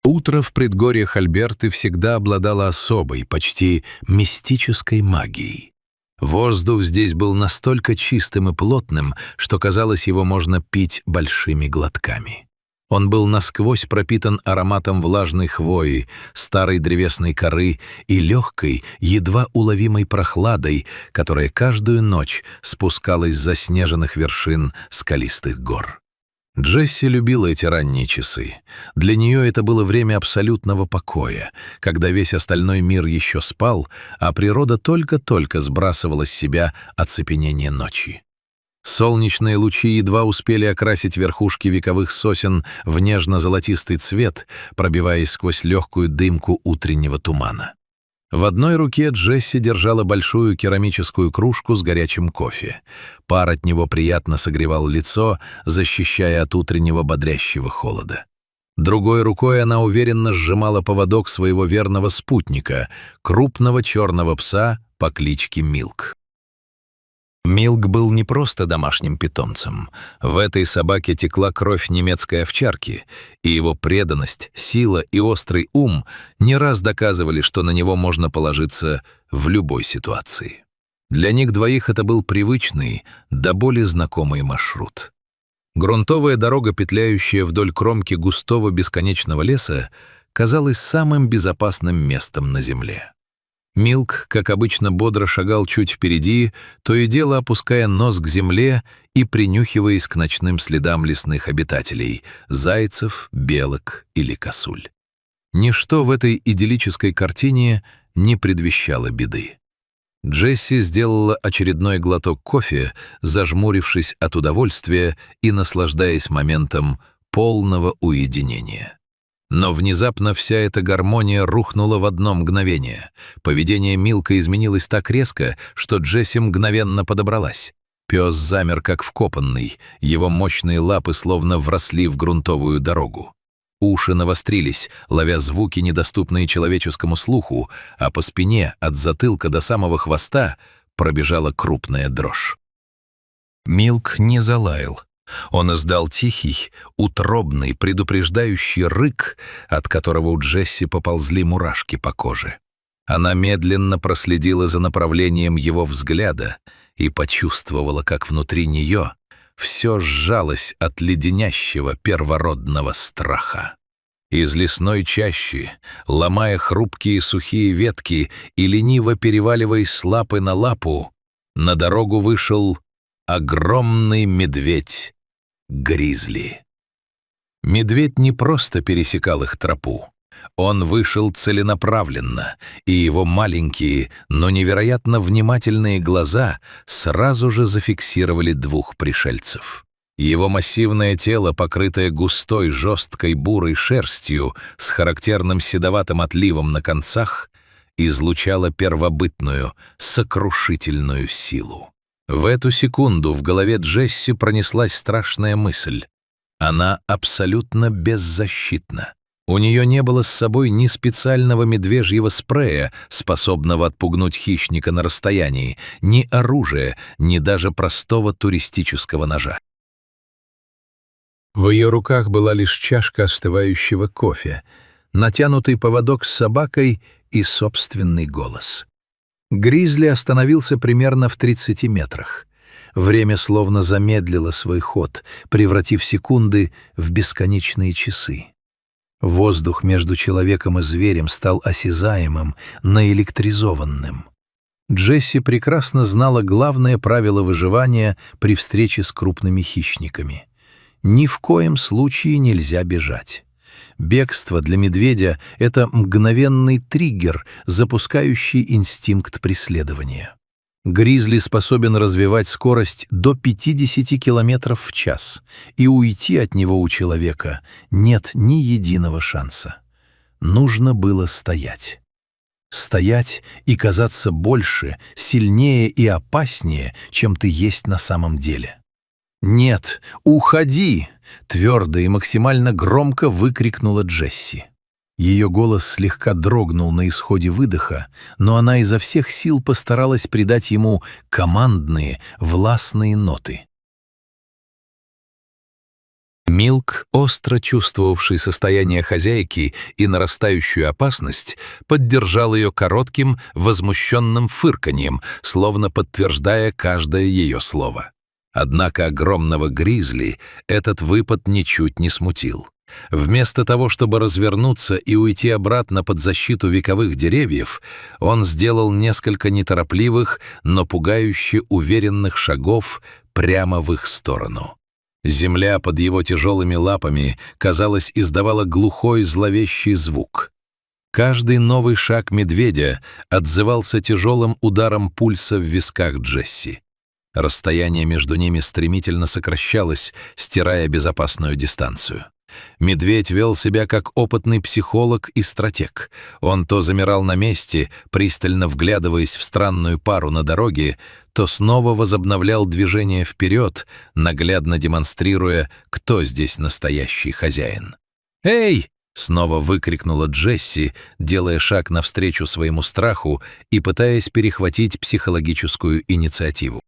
Утро в предгорьях Альберты всегда обладало особой, почти мистической магией. Воздух здесь был настолько чистым и плотным, что казалось, его можно пить большими глотками. Он был насквозь пропитан ароматом влажной хвои, старой древесной коры и легкой, едва уловимой прохладой, которая каждую ночь спускалась с заснеженных вершин скалистых гор. Джесси любила эти ранние часы. Для нее это было время абсолютного покоя, когда весь остальной мир еще спал, а природа только-только сбрасывала с себя оцепенение ночи. Солнечные лучи едва успели окрасить верхушки вековых сосен в нежно-золотистый цвет, пробиваясь сквозь легкую дымку утреннего тумана. В одной руке Джесси держала большую керамическую кружку с горячим кофе. Пар от него приятно согревал лицо, защищая от утреннего бодрящего холода. Другой рукой она уверенно сжимала поводок своего верного спутника, крупного черного пса по кличке Милк. Милк был не просто домашним питомцем. В этой собаке текла кровь немецкой овчарки, и его преданность, сила и острый ум не раз доказывали, что на него можно положиться в любой ситуации. Для них двоих это был привычный, до боли знакомый маршрут. Грунтовая дорога, петляющая вдоль кромки густого бесконечного леса, казалась самым безопасным местом на земле. Милк, как обычно, бодро шагал чуть впереди, то и дело опуская нос к земле и принюхиваясь к ночным следам лесных обитателей — зайцев, белок или косуль. Ничто в этой идиллической картине не предвещало беды. Джесси сделала очередной глоток кофе, зажмурившись от удовольствия и наслаждаясь моментом полного уединения. Но внезапно вся эта гармония рухнула в одно мгновение. Поведение Милка изменилось так резко, что Джесси мгновенно подобралась. Пес замер как вкопанный, его мощные лапы словно вросли в грунтовую дорогу. Уши навострились, ловя звуки, недоступные человеческому слуху, а по спине от затылка до самого хвоста пробежала крупная дрожь. Милк не залаял. Он издал тихий, утробный, предупреждающий рык, от которого у Джесси поползли мурашки по коже. Она медленно проследила за направлением его взгляда и почувствовала, как внутри нее все сжалось от леденящего первородного страха. Из лесной чащи, ломая хрупкие сухие ветки и лениво переваливаясь с лапы на лапу, на дорогу вышел огромный медведь Гризли. Медведь не просто пересекал их тропу. Он вышел целенаправленно, и его маленькие, но невероятно внимательные глаза сразу же зафиксировали двух пришельцев. Его массивное тело, покрытое густой, жесткой бурой шерстью с характерным седоватым отливом на концах, излучало первобытную, сокрушительную силу. В эту секунду в голове Джесси пронеслась страшная мысль. Она абсолютно беззащитна. У нее не было с собой ни специального медвежьего спрея, способного отпугнуть хищника на расстоянии, ни оружия, ни даже простого туристического ножа. В ее руках была лишь чашка остывающего кофе, натянутый поводок с собакой и собственный голос. Гризли остановился примерно в 30 метрах. Время словно замедлило свой ход, превратив секунды в бесконечные часы. Воздух между человеком и зверем стал осязаемым, наэлектризованным. Джесси прекрасно знала главное правило выживания при встрече с крупными хищниками. Ни в коем случае нельзя бежать. Бегство для медведя — это мгновенный триггер, запускающий инстинкт преследования. Гризли способен развивать скорость до 50 км в час, и уйти от него у человека нет ни единого шанса. Нужно было стоять. Стоять и казаться больше, сильнее и опаснее, чем ты есть на самом деле. «Нет, уходи!» — твердо и максимально громко выкрикнула Джесси. Ее голос слегка дрогнул на исходе выдоха, но она изо всех сил постаралась придать ему командные, властные ноты. Милк, остро чувствовавший состояние хозяйки и нарастающую опасность, поддержал ее коротким, возмущенным фырканьем, словно подтверждая каждое ее слово. Однако огромного гризли этот выпад ничуть не смутил. Вместо того, чтобы развернуться и уйти обратно под защиту вековых деревьев, он сделал несколько неторопливых, но пугающе уверенных шагов прямо в их сторону. Земля под его тяжелыми лапами, казалось, издавала глухой зловещий звук. Каждый новый шаг медведя отзывался тяжелым ударом пульса в висках Джесси. Расстояние между ними стремительно сокращалось, стирая безопасную дистанцию. Медведь вел себя как опытный психолог и стратег. Он то замирал на месте, пристально вглядываясь в странную пару на дороге, то снова возобновлял движение вперед, наглядно демонстрируя, кто здесь настоящий хозяин. «Эй!» — снова выкрикнула Джесси, делая шаг навстречу своему страху и пытаясь перехватить психологическую инициативу.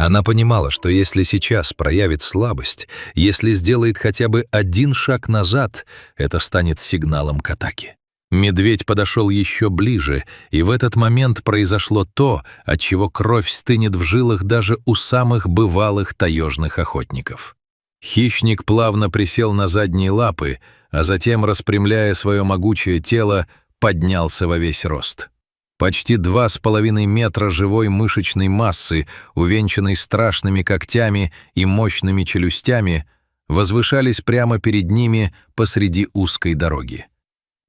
Она понимала, что если сейчас проявит слабость, если сделает хотя бы один шаг назад, это станет сигналом к атаке. Медведь подошел еще ближе, и в этот момент произошло то, от чего кровь стынет в жилах даже у самых бывалых таежных охотников. Хищник плавно присел на задние лапы, а затем, распрямляя свое могучее тело, поднялся во весь рост. Почти 2,5 метра живой мышечной массы, увенчанной страшными когтями и мощными челюстями, возвышались прямо перед ними посреди узкой дороги.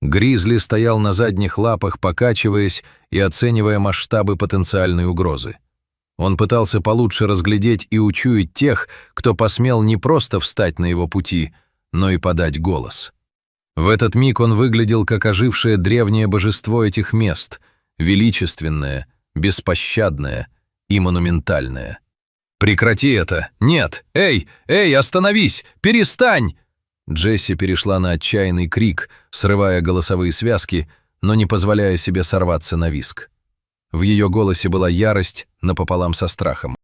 Гризли стоял на задних лапах, покачиваясь и оценивая масштабы потенциальной угрозы. Он пытался получше разглядеть и учуять тех, кто посмел не просто встать на его пути, но и подать голос. В этот миг он выглядел как ожившее древнее божество этих мест, величественное, беспощадное и монументальное. «Прекрати это! Нет! Эй! Эй, остановись! Перестань!» Джесси перешла на отчаянный крик, срывая голосовые связки, но не позволяя себе сорваться на визг. В ее голосе была ярость напополам со страхом.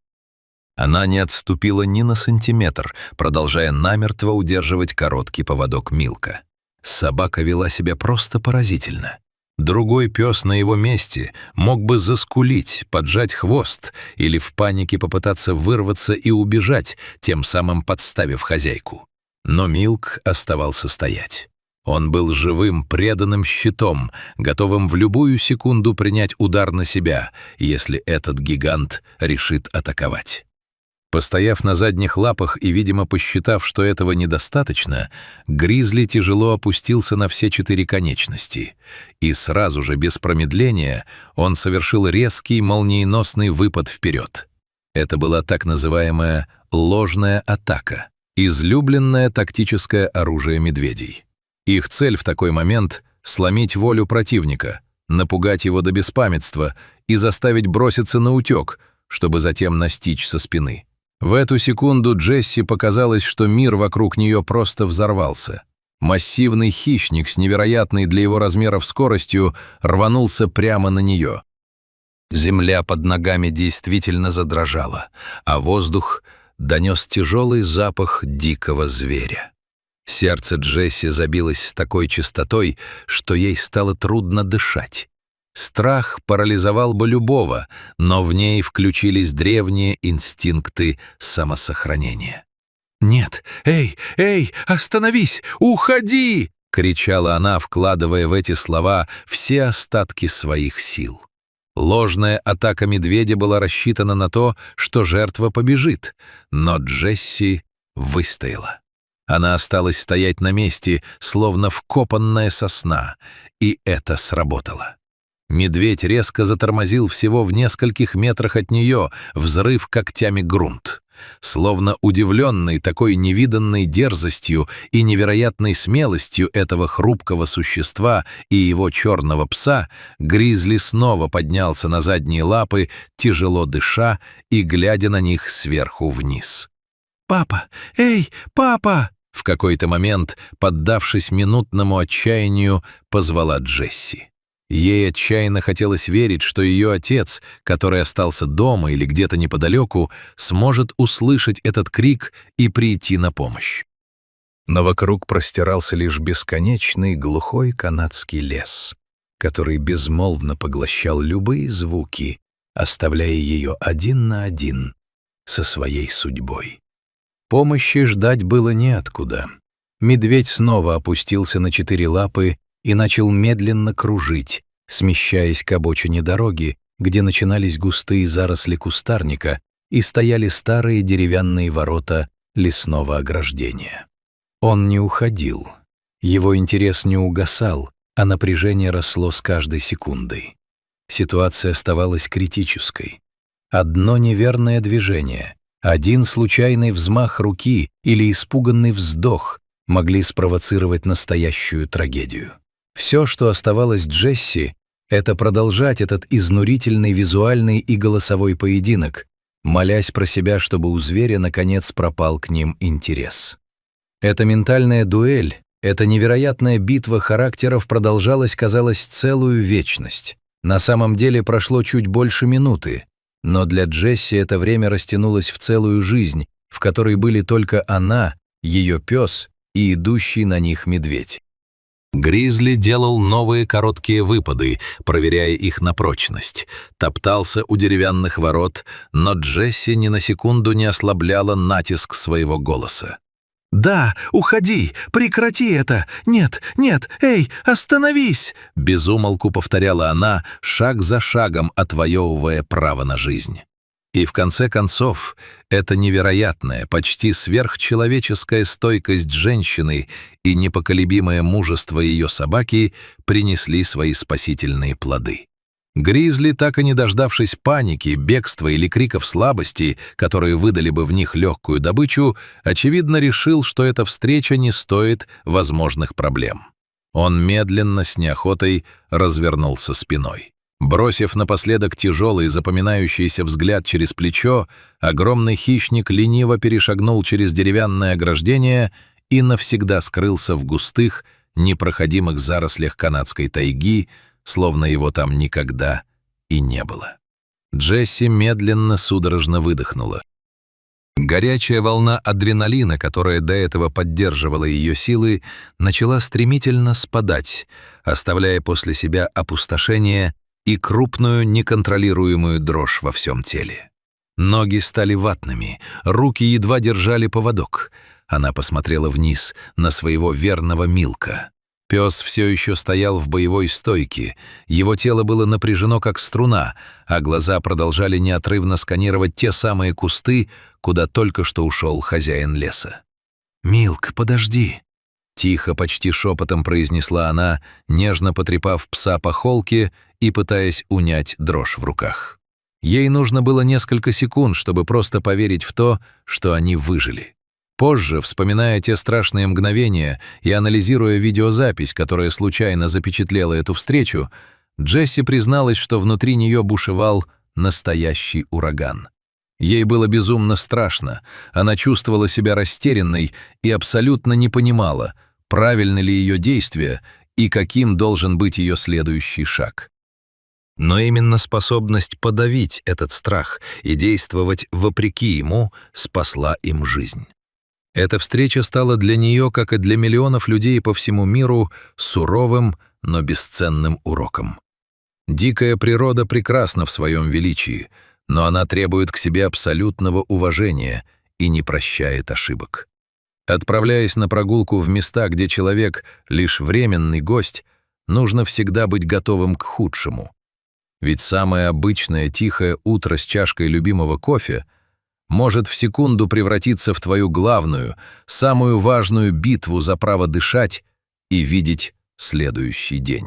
Она не отступила ни на сантиметр, продолжая намертво удерживать короткий поводок Милка. Собака вела себя просто поразительно. Другой пес на его месте мог бы заскулить, поджать хвост или в панике попытаться вырваться и убежать, тем самым подставив хозяйку. Но Милк оставался стоять. Он был живым, преданным щитом, готовым в любую секунду принять удар на себя, если этот гигант решит атаковать. Постояв на задних лапах и, видимо, посчитав, что этого недостаточно, Гризли тяжело опустился на все 4 конечности. И сразу же, без промедления, он совершил резкий, молниеносный выпад вперед. Это была так называемая ложная атака, излюбленное тактическое оружие медведей. Их цель в такой момент — сломить волю противника, напугать его до беспамятства и заставить броситься на утек, чтобы затем настичь со спины. В эту секунду Джесси показалось, что мир вокруг нее просто взорвался. Массивный хищник с невероятной для его размеров скоростью рванулся прямо на нее. Земля под ногами действительно задрожала, а воздух донес тяжелый запах дикого зверя. Сердце Джесси забилось с такой частотой, что ей стало трудно дышать. Страх парализовал бы любого, но в ней включились древние инстинкты самосохранения. «Нет! Эй! Эй! Остановись! Уходи!» — кричала она, вкладывая в эти слова все остатки своих сил. Ложная атака медведя была рассчитана на то, что жертва побежит, но Джесси выстояла. Она осталась стоять на месте, словно вкопанная сосна, и это сработало. Медведь резко затормозил всего в нескольких метрах от нее, взрыв когтями грунт. Словно удивленный такой невиданной дерзостью и невероятной смелостью этого хрупкого существа и его черного пса, Гризли снова поднялся на задние лапы, тяжело дыша и глядя на них сверху вниз. «Папа! Эй, папа!» В какой-то момент, поддавшись минутному отчаянию, позвала Джесси. Ей отчаянно хотелось верить, что ее отец, который остался дома или где-то неподалеку, сможет услышать этот крик и прийти на помощь. Но вокруг простирался лишь бесконечный глухой канадский лес, который безмолвно поглощал любые звуки, оставляя ее один на один со своей судьбой. Помощи ждать было неоткуда. Медведь снова опустился на 4 лапы и начал медленно кружить, смещаясь к обочине дороги, где начинались густые заросли кустарника и стояли старые деревянные ворота лесного ограждения. Он не уходил. Его интерес не угасал, а напряжение росло с каждой секундой. Ситуация оставалась критической. Одно неверное движение, один случайный взмах руки или испуганный вздох могли спровоцировать настоящую трагедию. Все, что оставалось Джесси, это продолжать этот изнурительный визуальный и голосовой поединок, молясь про себя, чтобы у зверя наконец пропал к ним интерес. Эта ментальная дуэль, эта невероятная битва характеров продолжалась, казалось, целую вечность. На самом деле прошло чуть больше минуты, но для Джесси это время растянулось в целую жизнь, в которой были только она, ее пес и идущий на них медведь. Гризли делал новые короткие выпады, проверяя их на прочность. Топтался у деревянных ворот, но Джесси ни на секунду не ослабляла натиск своего голоса. «Да, уходи! Прекрати это! Нет, нет! Эй, остановись!» Без умолку повторяла она, шаг за шагом отвоевывая право на жизнь. И в конце концов, эта невероятная, почти сверхчеловеческая стойкость женщины и непоколебимое мужество ее собаки принесли свои спасительные плоды. Гризли, так и не дождавшись паники, бегства или криков слабости, которые выдали бы в них легкую добычу, очевидно решил, что эта встреча не стоит возможных проблем. Он медленно, с неохотой, развернулся спиной. Бросив напоследок тяжелый запоминающийся взгляд через плечо, огромный хищник лениво перешагнул через деревянное ограждение и навсегда скрылся в густых, непроходимых зарослях канадской тайги, словно его там никогда и не было. Джесси медленно, судорожно выдохнула. Горячая волна адреналина, которая до этого поддерживала ее силы, начала стремительно спадать, оставляя после себя опустошение и крупную, неконтролируемую дрожь во всем теле. Ноги стали ватными, руки едва держали поводок. Она посмотрела вниз на своего верного Милка. Пес все еще стоял в боевой стойке, его тело было напряжено как струна, а глаза продолжали неотрывно сканировать те самые кусты, куда только что ушел хозяин леса. «Милк, подожди!» Тихо, почти шепотом произнесла она, нежно потрепав пса по холке и пытаясь унять дрожь в руках. Ей нужно было несколько секунд, чтобы просто поверить в то, что они выжили. Позже, вспоминая те страшные мгновения и анализируя видеозапись, которая случайно запечатлела эту встречу, Джесси призналась, что внутри нее бушевал настоящий ураган. Ей было безумно страшно, она чувствовала себя растерянной и абсолютно не понимала, правильны ли ее действия и каким должен быть ее следующий шаг. Но именно способность подавить этот страх и действовать вопреки ему спасла им жизнь. Эта встреча стала для нее, как и для миллионов людей по всему миру, суровым, но бесценным уроком. Дикая природа прекрасна в своем величии, но она требует к себе абсолютного уважения и не прощает ошибок. Отправляясь на прогулку в места, где человек — лишь временный гость, нужно всегда быть готовым к худшему. Ведь самое обычное тихое утро с чашкой любимого кофе может в секунду превратиться в твою главную, самую важную битву за право дышать и видеть следующий день.